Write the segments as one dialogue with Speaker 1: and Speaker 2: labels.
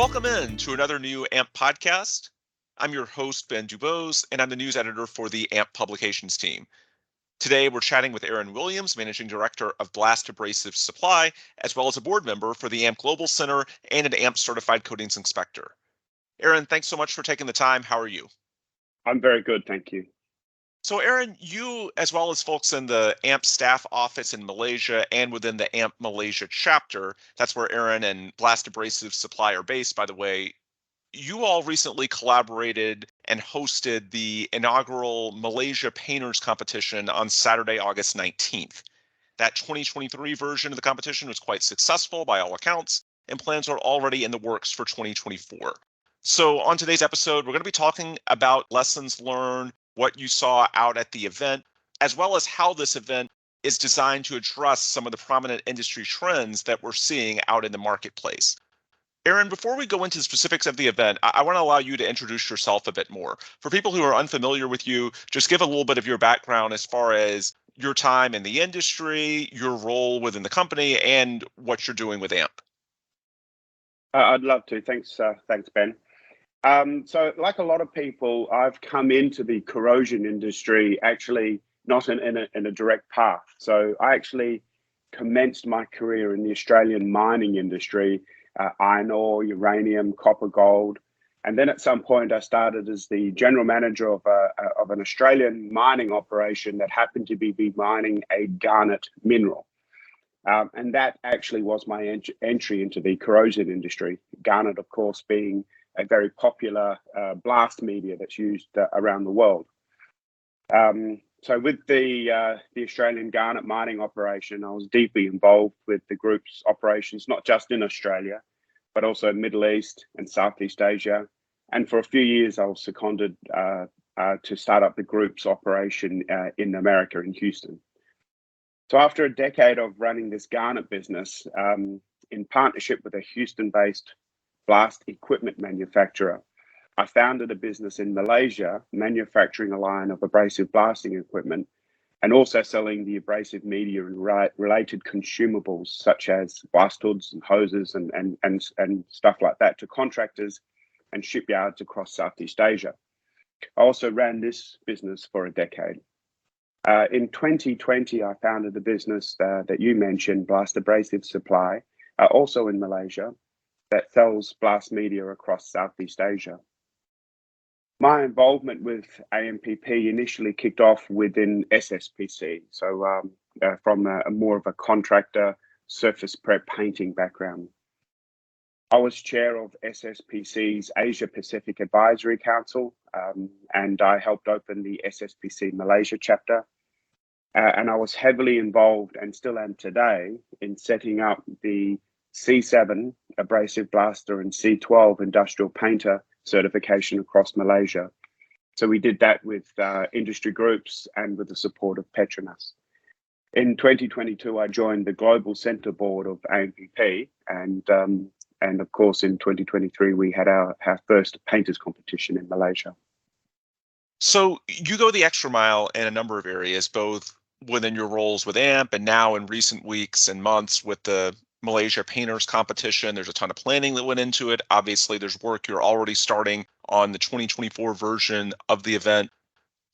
Speaker 1: Welcome in to another new AMP podcast. I'm your host, Ben Dubose, and I'm the news editor for the AMP Publications team. Today, we're chatting with Aaron Williams, Managing Director of Blast Abrasives Supply, as well as a board member for the AMP Global Center and an AMP Certified Coatings Inspector. Aaron, thanks so much for taking the time. How are you?
Speaker 2: I'm very good, thank you.
Speaker 1: So, Aaron, you, as well as folks in the AMP staff office in Malaysia and within the AMP Malaysia chapter, that's where Aaron and Blast Abrasives Supply are based, by the way. You all recently collaborated and hosted the inaugural Malaysia Painters Competition on Saturday, August 19th. That 2023 version of the competition was quite successful by all accounts, and plans are already in the works for 2024. So on today's episode, we're going to be talking about lessons learned, what you saw out at the event, as well as how this event is designed to address some of the prominent industry trends that we're seeing out in the marketplace. Aaron, before we go into the specifics of the event, I want to allow you to introduce yourself a bit more. For people who are unfamiliar with you, just give a little bit of your background as far as your time in the industry, your role within the company, and what you're doing with AMP.
Speaker 2: I'd love to. Thanks, Ben. So, like a lot of people, I've come into the corrosion industry actually not in a direct path. So, I actually commenced my career in the Australian mining industry, iron ore, uranium, copper, gold. And then at some point, I started as the general manager of an Australian mining operation that happened to be mining a garnet mineral. And that actually was my entry into the corrosion industry. Garnet, of course, being a very popular blast media that's used around the world. So with the Australian garnet mining operation, I was deeply involved with the group's operations, not just in Australia, but also Middle East and Southeast Asia. And for a few years, I was seconded to start up the group's operation in America, in Houston. So after a decade of running this garnet business, in partnership with a Houston-based blast equipment manufacturer, I founded a business in Malaysia, manufacturing a line of abrasive blasting equipment and also selling the abrasive media and related consumables such as blast hoods and hoses and stuff like that to contractors and shipyards across Southeast Asia. I also ran this business for a decade. In 2020, I founded a business that you mentioned, Blast Abrasives Supply, also in Malaysia, that sells blast media across Southeast Asia. My involvement with AMPP initially kicked off within SSPC, so from more of a contractor surface prep painting background. I was chair of SSPC's Asia Pacific Advisory Council, and I helped open the SSPC Malaysia chapter. And I was heavily involved, and still am today, in setting up the C7 abrasive blaster and C12 industrial painter certification across Malaysia. So we did that with industry groups and with the support of Petronas. In 2022, I joined the Global Centre Board of AMPP, and of course, in 2023, we had our first painters competition in Malaysia.
Speaker 1: So you go the extra mile in a number of areas, both within your roles with AMP and now in recent weeks and months with the Malaysia Painters Competition. There's a ton of planning that went into it. Obviously, there's work you're already starting on the 2024 version of the event.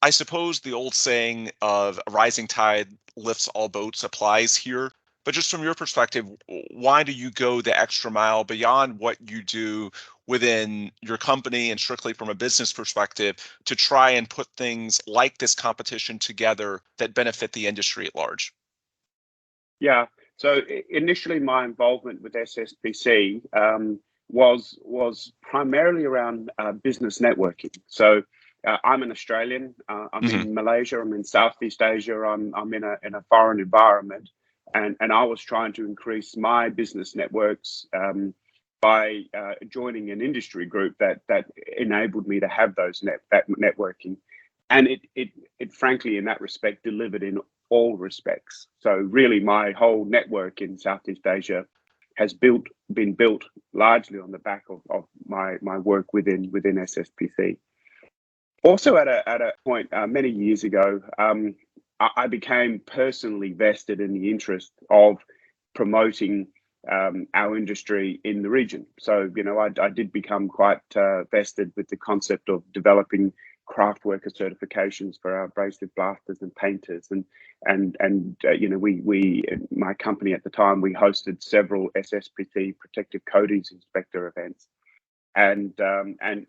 Speaker 1: I suppose the old saying of a rising tide lifts all boats applies here. But just from your perspective, why do you go the extra mile beyond what you do within your company and strictly from a business perspective to try and put things like this competition together that benefit the industry at large?
Speaker 2: Yeah, so initially my involvement with SSPC was primarily around business networking. So I'm an Australian. I'm in Malaysia. I'm in Southeast Asia. I'm in a foreign environment. And I was trying to increase my business networks by joining an industry group that enabled me to have that networking, and it frankly in that respect delivered in all respects. So really, my whole network in Southeast Asia has been built largely on the back of my work within SSPC. Also, at a point many years ago, I became personally vested in the interest of promoting our industry in the region. So, I did become quite vested with the concept of developing craftworker certifications for our abrasive blasters and painters, we my company at the time, we hosted several SSPC Protective Coatings Inspector events, and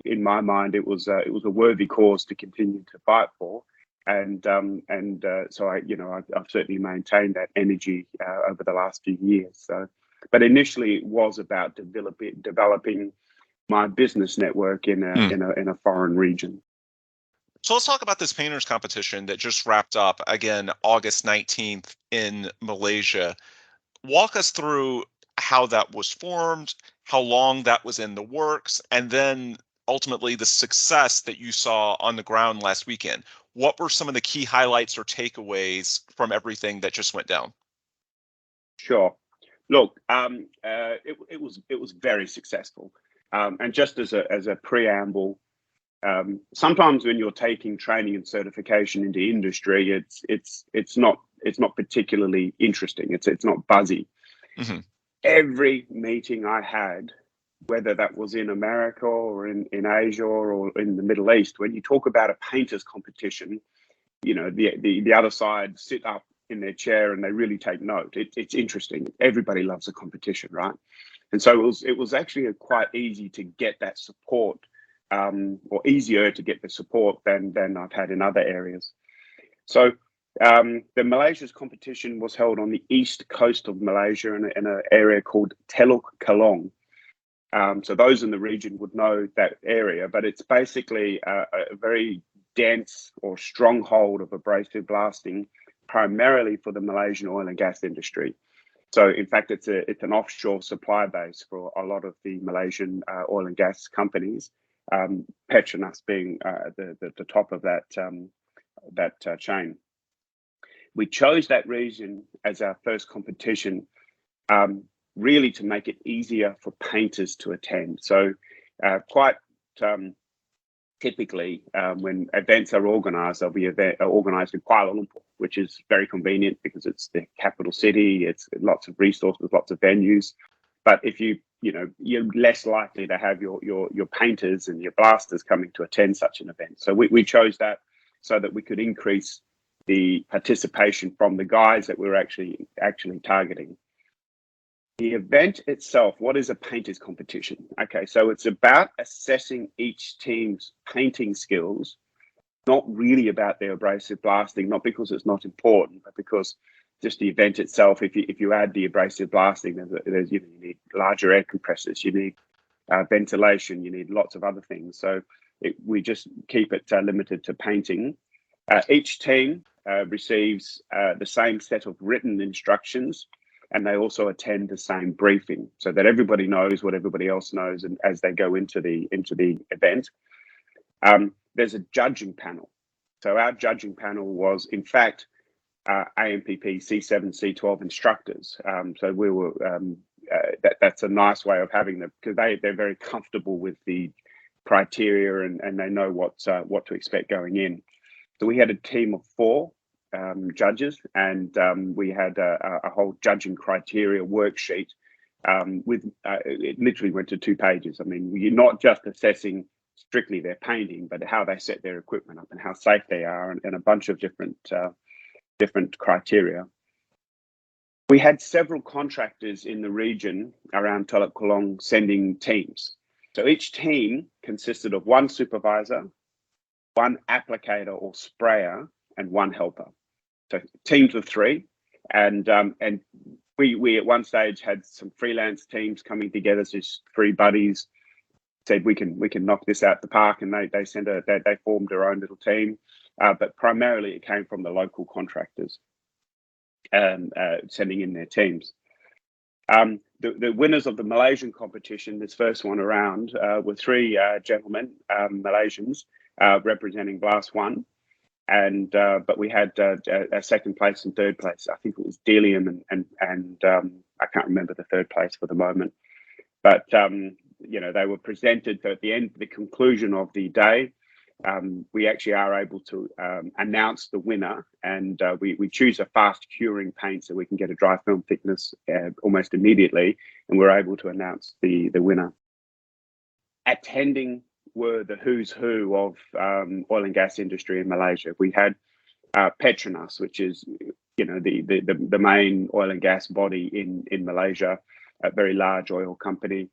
Speaker 2: in my mind, it was a worthy cause to continue to fight for. So I've certainly maintained that energy over the last few years. So, but initially it was about developing my business network in a foreign region.
Speaker 1: So let's talk about this painters competition that just wrapped up again August 19th in Malaysia. Walk us through how that was formed, how long that was in the works, and then ultimately the success that you saw on the ground last weekend. What were some of the key highlights or takeaways from everything that just went down?
Speaker 2: Sure. Look, it was very successful, and just as a preamble, sometimes when you're taking training and certification into industry, it's not particularly interesting. It's not buzzy.
Speaker 1: Mm-hmm.
Speaker 2: Every meeting I had, whether that was in America or in Asia or in the Middle East, when you talk about a painters competition, the other side sit up in their chair and they really take note. It's interesting. Everybody loves a competition, right? And so it was actually quite easy to get that support, or easier to get the support than I've had in other areas. So the Malaysia's competition was held on the east coast of Malaysia in an area called Teluk Kelong. So those in the region would know that area, but it's basically a very dense or stronghold of abrasive blasting, primarily for the Malaysian oil and gas industry. So in fact, it's an offshore supply base for a lot of the Malaysian oil and gas companies, Petronas being the top of that chain. We chose that region as our first competition, really to make it easier for painters to attend. So quite typically, when events are organised, they'll be organised in Kuala Lumpur, which is very convenient because it's the capital city. It's lots of resources, lots of venues. But if you're less likely to have your painters and your blasters coming to attend such an event. So we chose that so that we could increase the participation from the guys that we're actually targeting. The event itself, what is a painters competition? Okay, so it's about assessing each team's painting skills, not really about their abrasive blasting, not because it's not important, but because just the event itself, if you add the abrasive blasting, there's you need larger air compressors, you need ventilation, you need lots of other things. So we just keep it limited to painting. Each team receives the same set of written instructions, and they also attend the same briefing so that everybody knows what everybody else knows, and as they go into the event. There's a judging panel. So our judging panel was, in fact, AMPP C7, C12 instructors. So we were that's a nice way of having them, because they're very comfortable with the criteria and they know what to expect going in. So we had a team of 4 judges, and we had a whole judging criteria worksheet with it literally went to 2 pages. I mean, you're not just assessing strictly their painting, but how they set their equipment up and how safe they are, and a bunch of different criteria. We had several contractors in the region around Teluk Kelong sending teams. So each team consisted of 1 supervisor, 1 applicator or sprayer, and 1 helper. So teams of 3, and we at one stage had some freelance teams coming together, just 3 buddies, said we can knock this out the park, and they formed their own little team, but primarily it came from the local contractors sending in their teams. The winners of the Malaysian competition, this first one around, were 3 gentlemen, Malaysians, representing Blast One, and but we had a second place and third place. I think it was Delium and I can't remember the third place for the moment, but they were presented at the conclusion of the day. we actually are able to announce the winner, and we choose a fast curing paint so we can get a dry film thickness almost immediately, and we're able to announce the winner. Attending were the who's who of oil and gas industry in Malaysia. We had Petronas, which is the main oil and gas body in Malaysia, a very large oil company.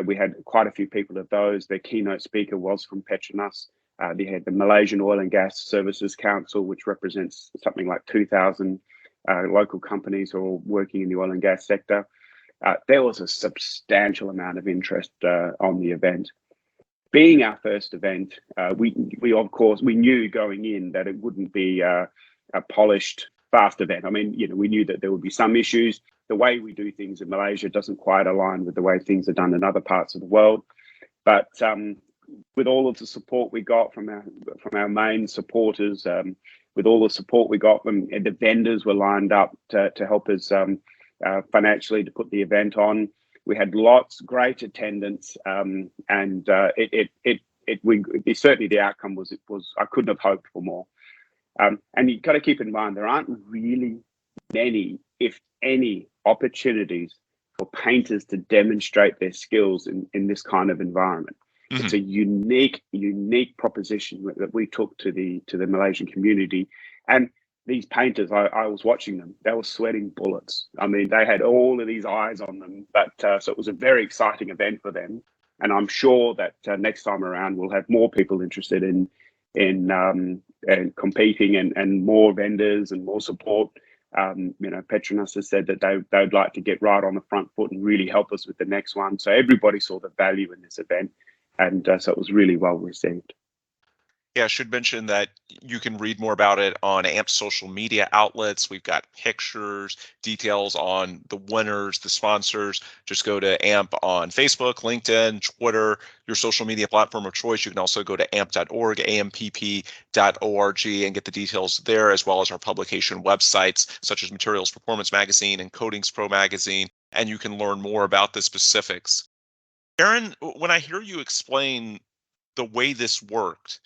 Speaker 2: We had quite a few people of those. Their keynote speaker was from Petronas. They had the Malaysian Oil and Gas Services Council, which represents something like 2,000 local companies who are working in the oil and gas sector. There was a substantial amount of interest on the event. Being our first event, we of course we knew going in that it wouldn't be a polished, fast event. I mean, we knew that there would be some issues. The way we do things in Malaysia doesn't quite align with the way things are done in other parts of the world. But with all of the support we got from our main supporters, with all the support we got from the vendors were lined up to help us financially to put the event on. We had great attendance, and certainly the outcome was I couldn't have hoped for more. And you've got to keep in mind there aren't really many, if any, opportunities for painters to demonstrate their skills in this kind of environment. Mm-hmm. It's a unique proposition that we took to the Malaysian community. And these painters, I was watching them, they were sweating bullets. I mean, they had all of these eyes on them, but so it was a very exciting event for them. And I'm sure that next time around, we'll have more people interested in competing and more vendors and more support. Petronas has said that they'd like to get right on the front foot and really help us with the next one. So everybody saw the value in this event, and so it was really well received.
Speaker 1: Yeah, I should mention that you can read more about it on AMP's social media outlets. We've got pictures, details on the winners, the sponsors. Just go to AMP on Facebook, LinkedIn, Twitter, your social media platform of choice. You can also go to amp.org, ampp.org, and get the details there, as well as our publication websites, such as Materials Performance Magazine and Coatings Pro Magazine, and you can learn more about the specifics. Aaron, when I hear you explain the way this worked,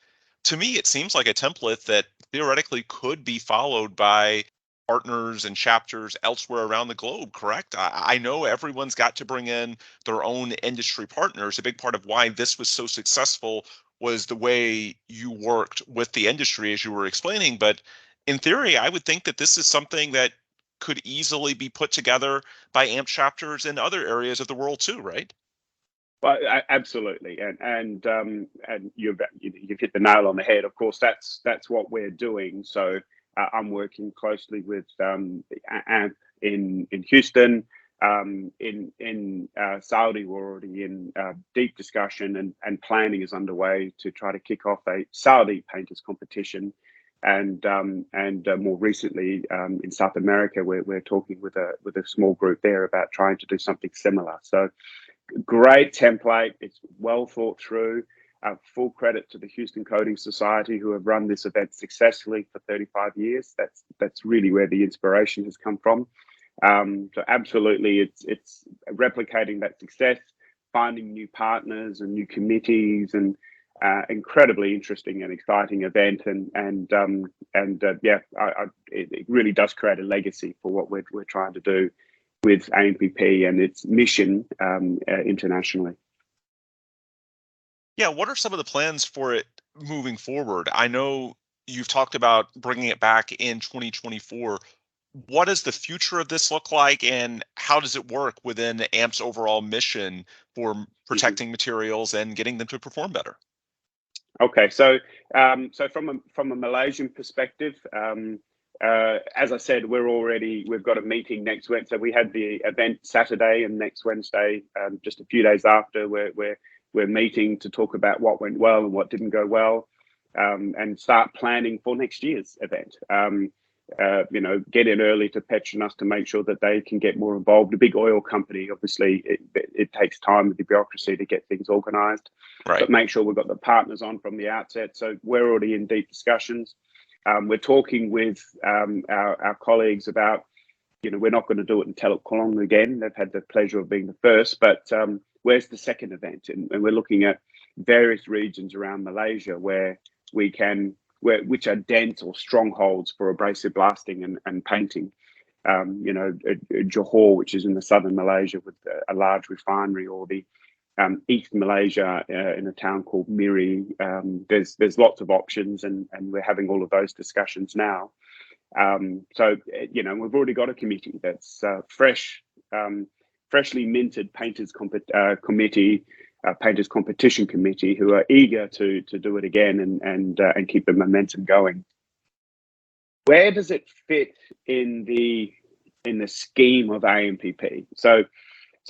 Speaker 1: to me, it seems like a template that theoretically could be followed by partners and chapters elsewhere around the globe, correct? I know everyone's got to bring in their own industry partners. A big part of why this was so successful was the way you worked with the industry, as you were explaining. But in theory, I would think that this is something that could easily be put together by AMP chapters in other areas of the world too, right?
Speaker 2: Well, absolutely, and you've hit the nail on the head. Of course, that's what we're doing. So I'm working closely with AMP in Houston. In Saudi, we're already in deep discussion, and planning is underway to try to kick off a Saudi painters competition. And more recently in South America, we're talking with a small group there about trying to do something similar. So. Great template. It's well thought through. Full credit to the Houston Coatings Society, who have run this event successfully for 35 years. That's really where the inspiration has come from. So absolutely, it's replicating that success, finding new partners and new committees, and incredibly interesting and exciting event. It really does create a legacy for what we're trying to do with AMPP and its mission internationally.
Speaker 1: Yeah, what are some of the plans for it moving forward? I know you've talked about bringing it back in 2024. What does the future of this look like, and how does it work within AMP's overall mission for protecting materials and getting them to perform better?
Speaker 2: Okay, so from a Malaysian perspective, as I said, we've got a meeting next Wednesday. So we had the event Saturday, and next Wednesday, just a few days after, we're meeting to talk about what went well and what didn't go well, and start planning for next year's event. Get in early to Petronas to make sure that they can get more involved. A big oil company, obviously, it takes time with the bureaucracy to get things organised. Right. But make sure we've got the partners on from the outset. So we're already in deep discussions. We're talking with our colleagues about, we're not going to do it in Teluk Kurong again. They've had the pleasure of being the first, but where's the second event? And we're looking at various regions around Malaysia where which are dense or strongholds for abrasive blasting and painting. Johor, which is in the southern Malaysia with a large refinery, or the East Malaysia in a town called Miri. There's lots of options, and we're having all of those discussions now. We've already got a committee that's freshly minted painters committee, painters competition committee, who are eager to do it again and keep the momentum going. Where does it fit in the scheme of AMPP? So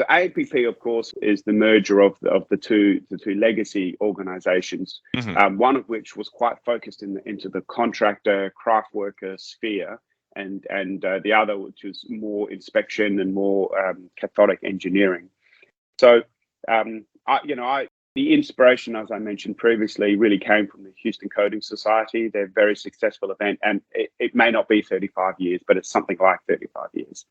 Speaker 2: AMPP, of course, is the merger of the two legacy organisations.
Speaker 1: Mm-hmm.
Speaker 2: One of which was quite focused into the contractor, craft worker sphere, and the other, which was more inspection and more cathodic engineering. So the inspiration, as I mentioned previously, really came from the Houston Coatings Society. They're a very successful event, and it may not be 35 years, but it's something like 35 years.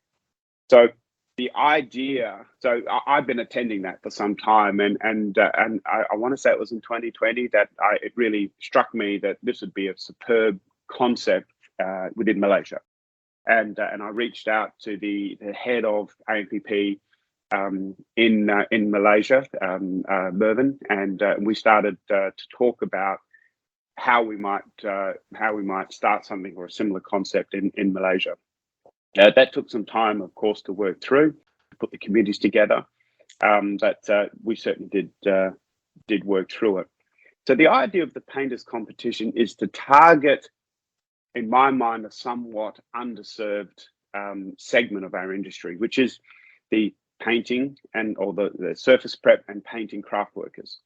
Speaker 2: So the idea, so I've been attending that for some time, and I want to say it was in 2020 that it really struck me that this would be a superb concept within Malaysia, and I reached out to the head of AMPP in Malaysia, Mervyn, and we started to talk about how we might start something or a similar concept in Malaysia. That took some time, of course, to work through, put the committees together, but we certainly did work through it. So the idea of the painters competition is to target, in my mind, a somewhat underserved segment of our industry, which is the painting or the surface prep and painting craft workers.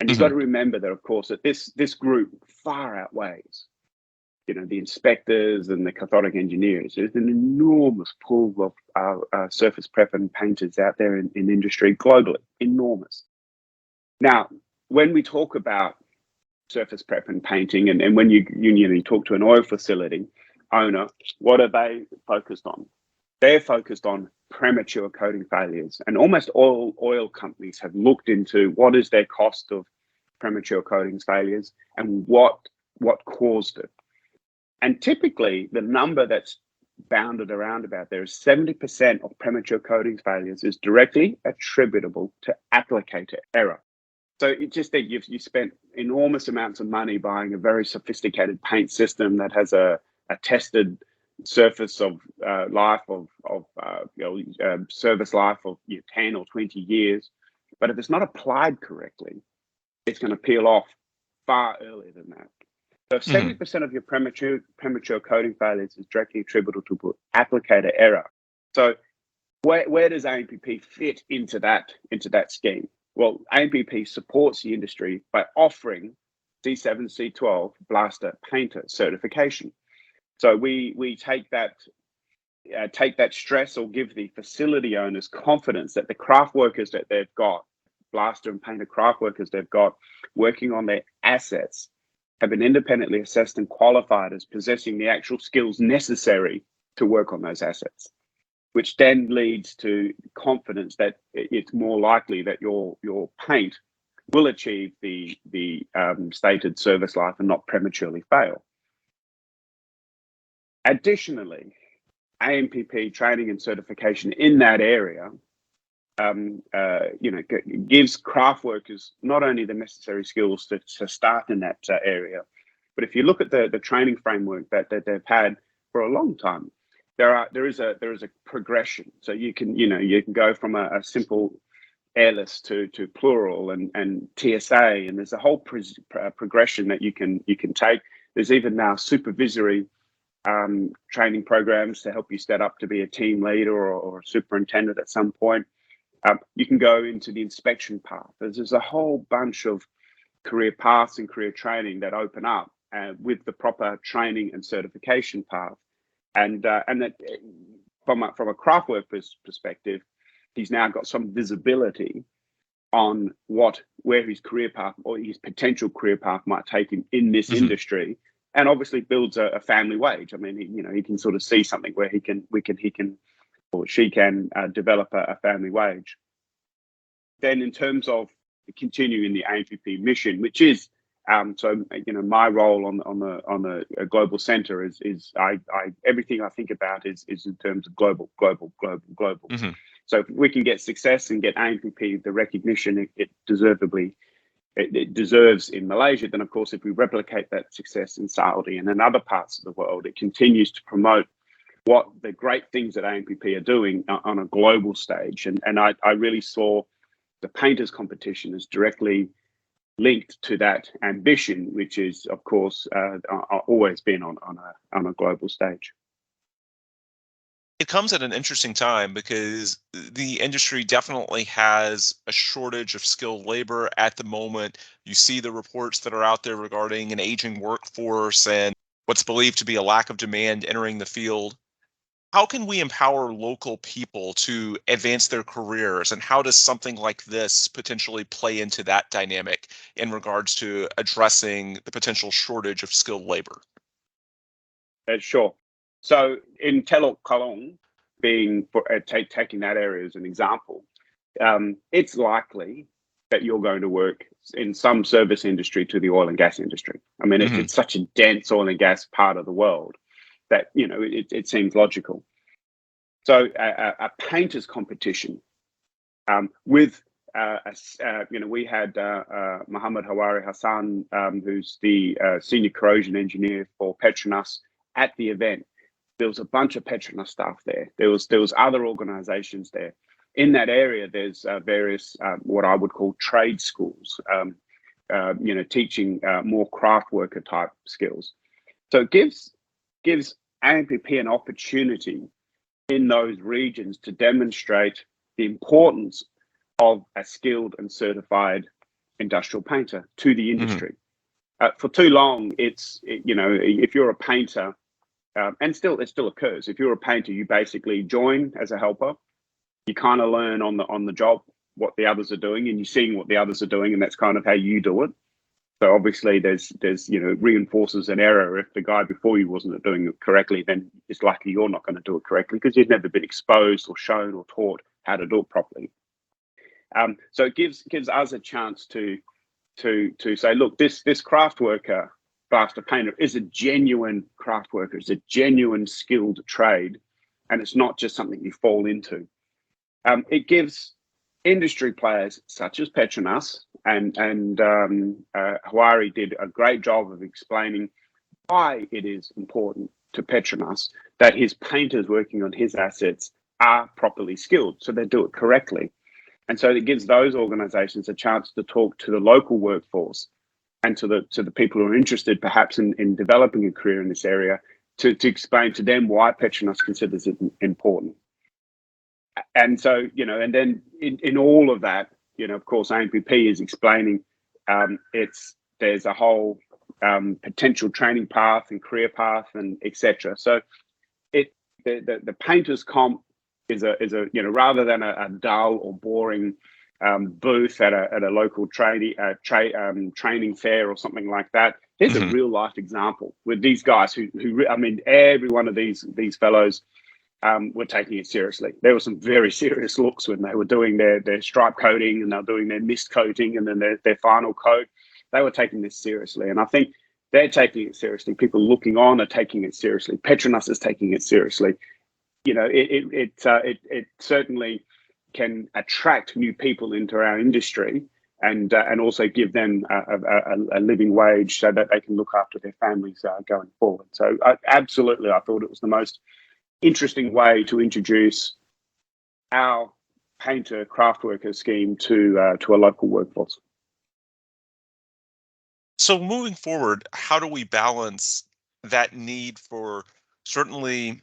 Speaker 2: And you've got to remember that, of course, that this group far outweighs, the inspectors and the cathodic engineers. There's an enormous pool of surface prep and painters out there in industry globally, enormous. Now, when we talk about surface prep and painting, and when you talk to an oil facility owner, what are they focused on? They're focused on premature coating failures, and almost all oil companies have looked into what is their cost of premature coatings failures and what caused it. And typically, the number that's bounded around about there is 70% of premature coatings failures is directly attributable to applicator error. So it's just that you spent enormous amounts of money buying a very sophisticated paint system that has a tested surface of life of service life of 10 or 20 years, but if it's not applied correctly, it's going to peel off far earlier than that. So if 70% of your premature coating failures is directly attributable to applicator error. So where does AMPP fit into that scheme? Well, AMPP supports the industry by offering C7, C12 blaster painter certification. So we take that stress, or give the facility owners confidence that the craft workers that they've got, blaster and painter craft workers they've got working on their assets, have been independently assessed and qualified as possessing the actual skills necessary to work on those assets, which then leads to confidence that it's more likely that your paint will achieve the stated service life and not prematurely fail. Additionally, AMPP training and certification in that area, gives craft workers not only the necessary skills to start in that area, but if you look at the training framework that they've had for a long time, there is a progression. So you can go from a simple airless to plural and TSA, and there's a whole progression that you can take. There's even now supervisory training programs to help you set up to be a team leader or a superintendent at some point. You can go into the inspection path. There's a whole bunch of career paths and career training that open up with the proper training and certification path. And that from a craft worker's perspective, he's now got some visibility on where his career path or his potential career path might take him in this industry, and obviously builds a family wage. I mean, he can sort of see something where he can or she can develop a family wage. Then in terms of continue in the AMPP mission, which is my role on the global center is I everything I think about is in terms of global.
Speaker 1: Hmm.
Speaker 2: So if we can get success and get AMPP the recognition it deserves in Malaysia, then of course if we replicate that success in Saudi and in other parts of the world, it continues to promote what the great things that AMPP are doing on a global stage. And I really saw the painters competition as directly linked to that ambition, which is, of course, always been on a global stage.
Speaker 1: It comes at an interesting time because the industry definitely has a shortage of skilled labor at the moment. You see the reports that are out there regarding an aging workforce and what's believed to be a lack of demand entering the field. How can we empower local people to advance their careers, and how does something like this potentially play into that dynamic in regards to addressing the potential shortage of skilled labor?
Speaker 2: Sure. So in Telok Kalong, taking that area as an example, it's likely that you're going to work in some service industry to the oil and gas industry. I mean,
Speaker 1: Hmm.
Speaker 2: it's such a dense oil and gas part of the world that it seems logical. So a painters competition with we had Muhammad Hawari Hassan, who's the senior corrosion engineer for Petronas at the event. There was a bunch of Petronas staff there. There was other organisations there. In that area, there's various what I would call trade schools, teaching more craft worker type skills. So it gives AMPP an opportunity in those regions to demonstrate the importance of a skilled and certified industrial painter to the
Speaker 1: Hmm.
Speaker 2: industry. For too long, if you're a painter, and it still occurs. If you're a painter, you basically join as a helper. You kind of learn on the job what the others are doing, and you're seeing what the others are doing, and that's kind of how you do it. So obviously, there's reinforces an error. If the guy before you wasn't doing it correctly, then it's likely you're not going to do it correctly because you've never been exposed or shown or taught how to do it properly. So it gives us a chance to say, look, this craft worker, plaster painter, is a genuine craft worker. It's a genuine skilled trade, and it's not just something you fall into. It gives industry players such as Petronas and Hawari did a great job of explaining why it is important to Petronas that his painters working on his assets are properly skilled, so they do it correctly. And so it gives those organisations a chance to talk to the local workforce and to the people who are interested perhaps in developing a career in this area to explain to them why Petronas considers it important. And so, and then in all of that, of course, AMPP is explaining there's a whole potential training path and career path and etc. So the painters comp is a rather than a dull or boring booth at a local training fair or something like that. Here's a
Speaker 1: Hmm.
Speaker 2: real life example with these guys who I mean, every one of these fellows were taking it seriously. There were some very serious looks when they were doing their stripe coating and they're doing their mist coating and then their final coat. They were taking this seriously, and I think they're taking it seriously. People looking on are taking it seriously. Petronas is taking it seriously. It certainly can attract new people into our industry and also give them a living wage so that they can look after their families going forward. So absolutely, I thought it was the most interesting way to introduce our painter craft worker scheme to a local workforce.
Speaker 1: So moving forward, how do we balance that need for certainly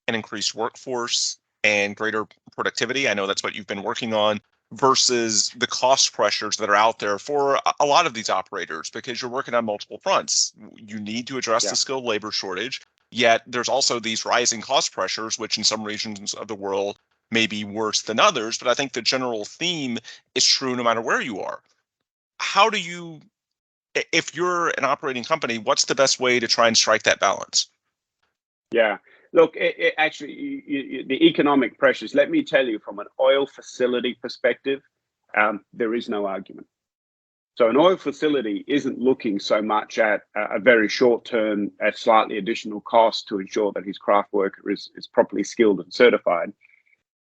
Speaker 1: an increased workforce and greater productivity? I know that's what you've been working on versus the cost pressures that are out there for a lot of these operators because you're working on multiple fronts. You need to address the
Speaker 2: Yeah.
Speaker 1: skilled labor shortage, yet there's also these rising cost pressures, which in some regions of the world may be worse than others. But I think the general theme is true no matter where you are. How do you, if you're an operating company, what's the best way to try and strike that balance?
Speaker 2: Yeah. Look, actually, the economic pressures, let me tell you, from an oil facility perspective, there is no argument. So an oil facility isn't looking so much at a very short term, at slightly additional cost to ensure that his craft worker is properly skilled and certified.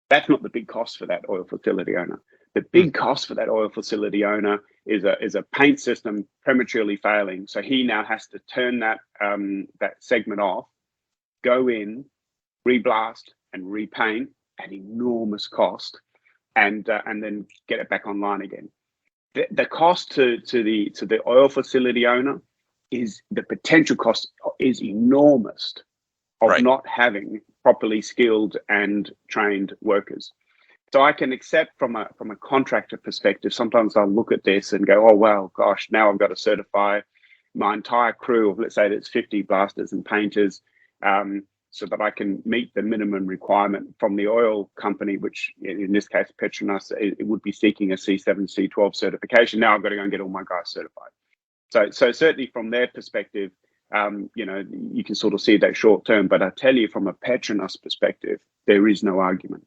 Speaker 2: That's not the big cost for that oil facility owner. The big cost for that oil facility owner is a paint system prematurely failing. So he now has to turn that segment off, go in, reblast and repaint at enormous cost, and then get it back online again. The cost to the oil facility owner is, the potential cost is enormous of
Speaker 1: Right.
Speaker 2: not having properly skilled and trained workers. So I can accept from a contractor perspective, sometimes I'll look at this and go, oh, well, gosh, now I've got to certify my entire crew of, let's say it's 50 blasters and painters, so that I can meet the minimum requirement from the oil company, which in this case, Petronas, it would be seeking a C7, C12 certification. Now I've got to go and get all my guys certified. So certainly from their perspective, you can sort of see that short term, but I tell you from a Petronas perspective, there is no argument.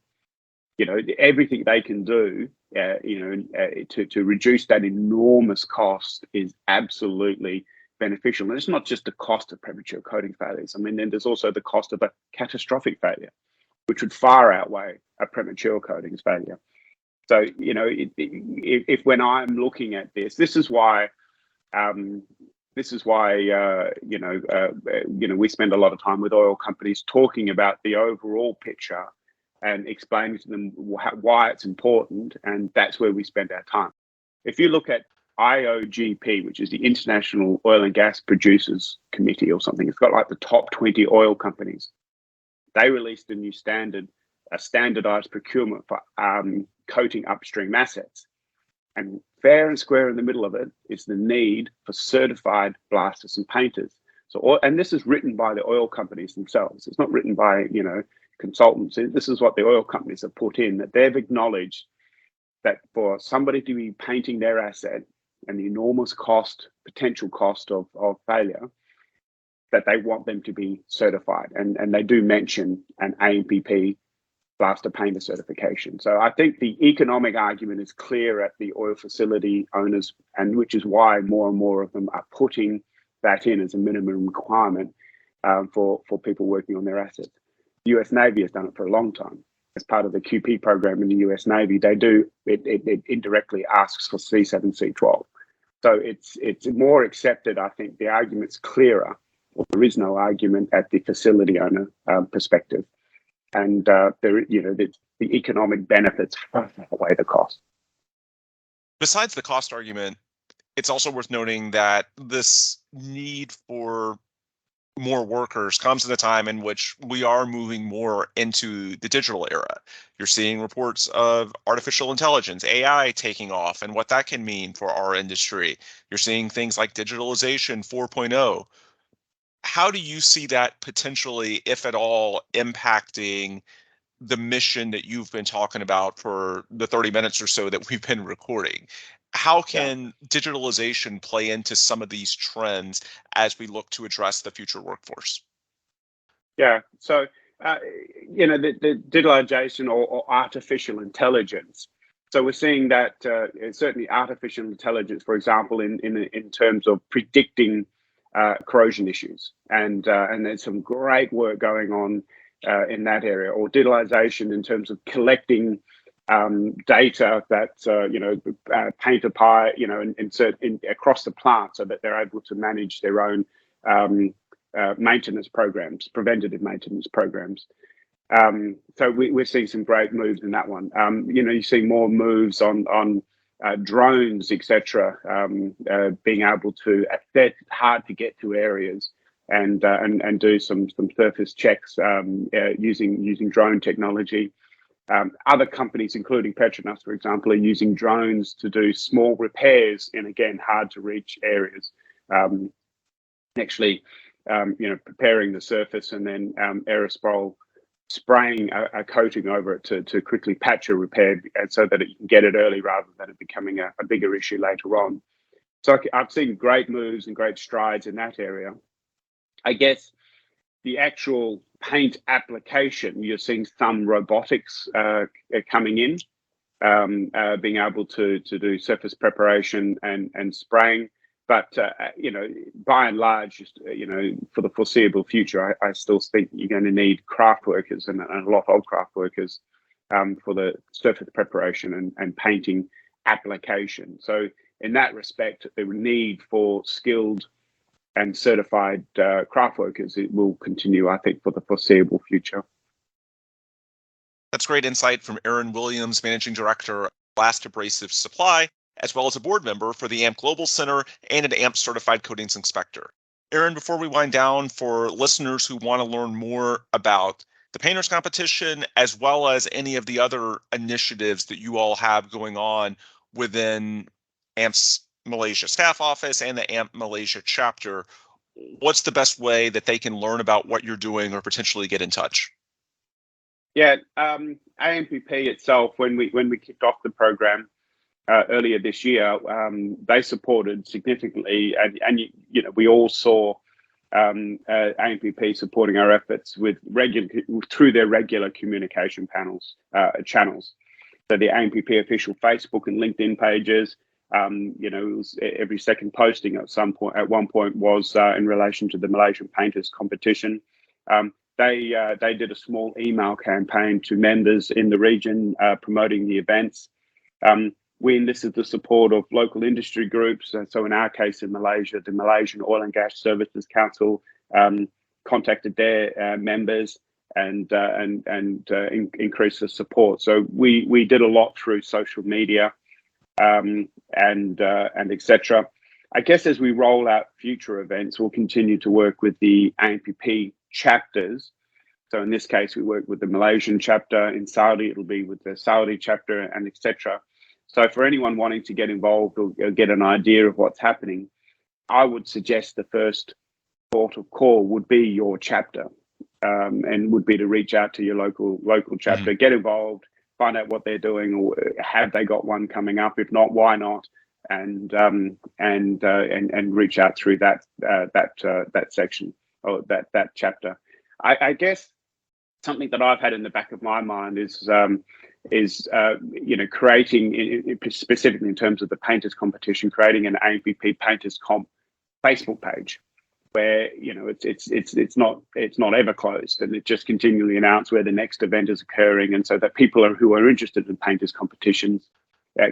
Speaker 2: Everything they can do, to reduce that enormous cost is absolutely beneficial. And it's not just the cost of premature coating failures. I mean, then there's also the cost of a catastrophic failure, which would far outweigh a premature coatings failure. So, if when I'm looking at this is why we spend a lot of time with oil companies talking about the overall picture and explaining to them why it's important, and that's where we spend our time. If you look at IOGP, which is the International Oil and Gas Producers Committee or something, it's got like the top 20 oil companies. They released a new standard, a standardized procurement for coating upstream assets. And fair and square in the middle of it is the need for certified blasters and painters. And this is written by the oil companies themselves. It's not written by, consultants. This is what the oil companies have put in, that they've acknowledged that for somebody to be painting their asset and the enormous potential cost of failure, that they want them to be certified. And they do mention an AMPP blaster painter certification. So I think the economic argument is clear at the oil facility owners, and which is why more and more of them are putting that in as a minimum requirement for people working on their assets. The US Navy has done it for a long time. As part of the QP program in the US Navy, it indirectly asks for C7, C12. So it's more accepted. I think the argument's clearer, or there is no argument at the facility owner perspective. And the economic benefits outweigh the cost.
Speaker 1: Besides the cost argument, it's also worth noting that this need for more workers comes at a time in which we are moving more into the digital era. You're seeing reports of artificial intelligence, AI, taking off and what that can mean for our industry. You're seeing things like digitalization 4.0. How do you see that potentially, if at all, impacting the mission that you've been talking about for the 30 minutes or so that we've been recording? How can digitalization play into some of these trends as we look to address the future workforce?
Speaker 2: Yeah, so the digitalization or artificial intelligence. So we're seeing that certainly artificial intelligence, for example, in terms of predicting corrosion issues, and there's some great work going on in that area, or digitalization in terms of collecting data that painter pie, insert in across the plant, so that they're able to manage their own maintenance programs, preventative maintenance programs. So we're seeing some great moves in that one. You see more moves on drones, etc., being able to assess hard to get to areas and do some surface checks using drone technology. Other companies, including Petronas, for example, are using drones to do small repairs in, again, hard to reach areas. Preparing the surface and then aerosol spraying a coating over it to quickly patch a repair, so that you can get it early rather than it becoming a bigger issue later on. So I've seen great moves and great strides in that area. I guess the actual paint application, you're seeing some robotics coming in. being able to do surface preparation and spraying. But by and large, for the foreseeable future, I still think you're going to need craft workers and a lot of craft workers for the surface preparation and painting application. So in that respect, the need for skilled and certified craft workers, it will continue, I think, for the foreseeable future.
Speaker 1: That's great insight from Aaron Williams, Managing Director of Blast Abrasives Supply, as well as a board member for the AMP Global Center and an AMP Certified Coatings Inspector. Aaron, before we wind down, for listeners who want to learn more about the painters competition, as well as any of the other initiatives that you all have going on within AMP's Malaysia staff office and the AMP Malaysia chapter, what's the best way that they can learn about what you're doing or potentially get in touch?
Speaker 2: Yeah, AMPP itself, when we kicked off the program earlier this year, they supported significantly, and we all saw AMPP supporting our efforts with through their regular communication channels. So the AMPP official Facebook and LinkedIn pages. It was every second posting at one point was in relation to the Malaysian Painters competition. They did a small email campaign to members in the region promoting the events. We enlisted the support of local industry groups. So in our case in Malaysia, the Malaysian Oil and Gas Services Council contacted their members and increased the support. So we did a lot through social media and etc. I guess as we roll out future events, we'll continue to work with the AMPP chapters. So in this case, we work with the Malaysian chapter. In Saudi, it'll be with the Saudi chapter and etc. So for anyone wanting to get involved or get an idea of what's happening, I would suggest the first port of call would be your chapter, and would be to reach out to your local chapter, get involved, find out what they're doing, or have they got one coming up? If not, why not? And reach out through that section or that chapter. I guess something that I've had in the back of my mind is creating, specifically in terms of the painters competition, creating an AMPP Painters Comp Facebook page where it's not ever closed, and it just continually announces where the next event is occurring, and so that people who are interested in painters competitions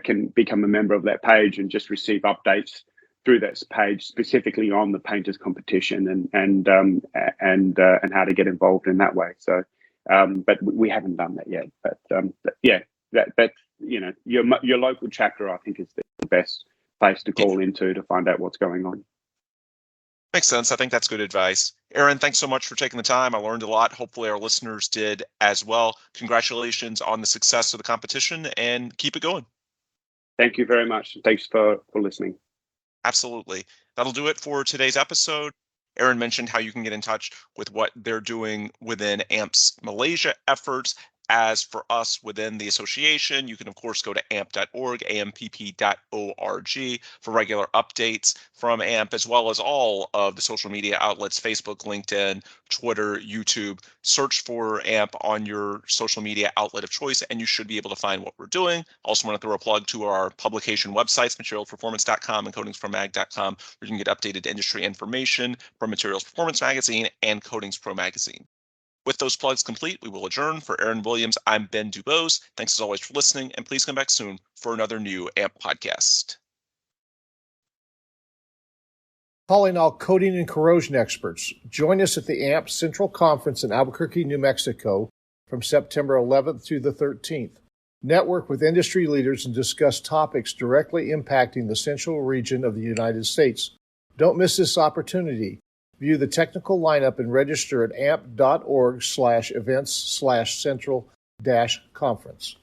Speaker 2: can become a member of that page and just receive updates through that page specifically on the painters competition and how to get involved in that way. So, but we haven't done that yet. But yeah, that's your local chapter, I think, is the best place to call into to find out what's going on.
Speaker 1: Makes sense. I think that's good advice. Aaron, thanks so much for taking the time. I learned a lot. Hopefully our listeners did as well. Congratulations on the success of the competition and keep it going.
Speaker 2: Thank you very much. Thanks for listening.
Speaker 1: Absolutely. That'll do it for today's episode. Aaron mentioned how you can get in touch with what they're doing within AMP's Malaysia efforts. As for us within the association, you can, of course, go to amp.org, ampp.org, for regular updates from AMP, as well as all of the social media outlets, Facebook, LinkedIn, Twitter, YouTube. Search for AMP on your social media outlet of choice, and you should be able to find what we're doing. Also want to throw a plug to our publication websites, materialsperformance.com and coatingspromag.com, where you can get updated industry information from Materials Performance Magazine and Coatings Pro Magazine. With those plugs complete, we will adjourn. For Aaron Williams, I'm Ben Dubose. Thanks as always for listening, and please come back soon for another new AMP podcast.
Speaker 3: Calling all coating and corrosion experts. Join us at the AMP Central Conference in Albuquerque, New Mexico from September 11th through the 13th. Network with industry leaders and discuss topics directly impacting the central region of the United States. Don't miss this opportunity. View the technical lineup and register at amp.org/events/central-conference.